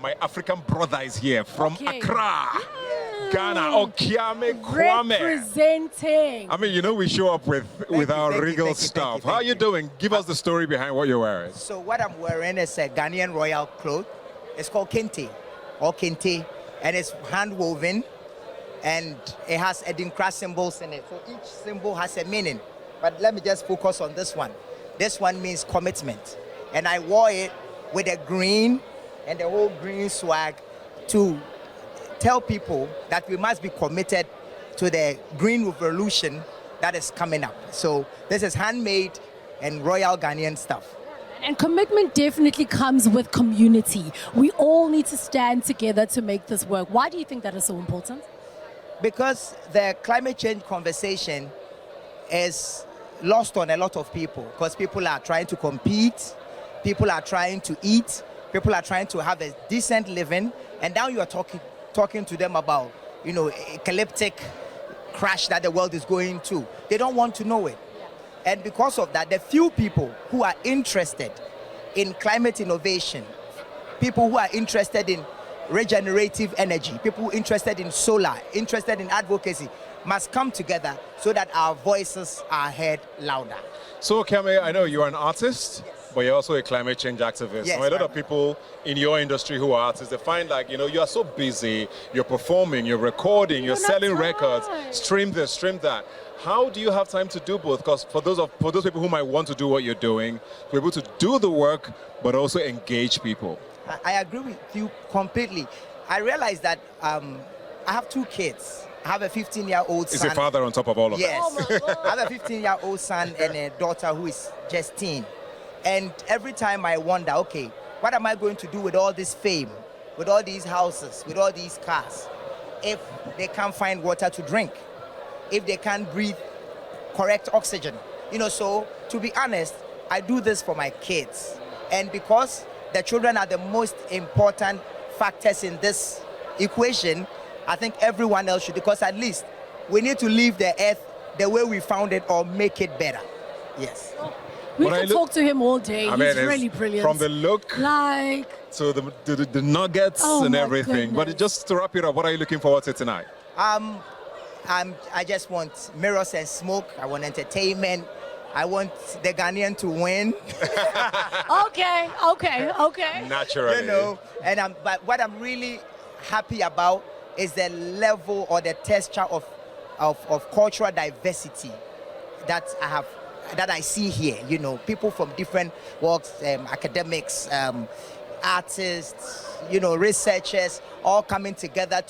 My African brother is here from Accra, Ghana, Okyeame Kwame. Representing. I mean, you know, we show up with our regal stuff. How are you doing? Give us the story behind what you're wearing. So what I'm wearing is a Ghanaian royal cloth. It's called kente, or kente, and it's hand woven, and it has Edinkra symbols in it. So each symbol has a meaning. But let me just focus on this one. This one means commitment, and I wore it with a green and the whole green swag to tell people that we must be committed to the green revolution that is coming up. So this is handmade and royal Ghanaian stuff. And commitment definitely comes with community. We all need to stand together to make this work. Why do you think that is so important? Because the climate change conversation is lost on a lot of people, because people are trying to compete, people are trying to eat, people are trying to have a decent living, and now you are talking to them about, you know, ecliptic crash that the world is going to. They don't want to know it. And because of that, the few people who are interested in climate innovation, people who are interested in regenerative energy, people interested in solar, interested in advocacy, must come together so that our voices are heard louder. So, Okyeame, I know you're an artist, but you're also a climate change activist. Yes, a lot of people in your industry who are artists, they find like, you know, you are so busy, you're performing, you're recording, you're selling records, stream this, stream that. How do you have time to do both? Because for those people who might want to do what you're doing, to be able to do the work, but also engage people. I agree with you completely. I realize that I have two kids. I have a 15-year-old son. Is your father on top of all of yes. that? Yes. I have a 15-year-old son and a daughter who is just teen. And every time I wonder, okay, what am I going to do with all this fame, with all these houses, with all these cars, if they can't find water to drink, if they can't breathe correct oxygen? You know, so to be honest, I do this for my kids. And because the children are the most important factors in this equation, I think everyone else should, because at least we need to leave the earth the way we found it or make it better. Yes. We can talk to him all day. He's really brilliant. From the look to the nuggets and everything. Goodness. But just to wrap it up, what are you looking forward to tonight? I just want mirrors and smoke. I want entertainment. I want the Ghanaian to win. Okay. Naturally. You know, and but what I'm really happy about is the level or the texture of cultural diversity that I see here. You know, people from different walks, academics, artists, you know, researchers, all coming together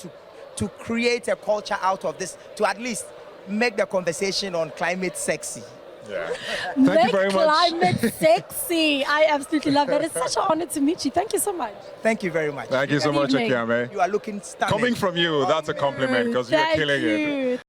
to create a culture out of this, to at least make the conversation on climate sexy. Yeah. Thank you very much. Climate sexy. I absolutely love that. It's such an honor to meet you. Thank you so much. Thank you very much. Thank you so much, Okyeame. You are looking stunning. Coming from you, that's a compliment, because you're killing it.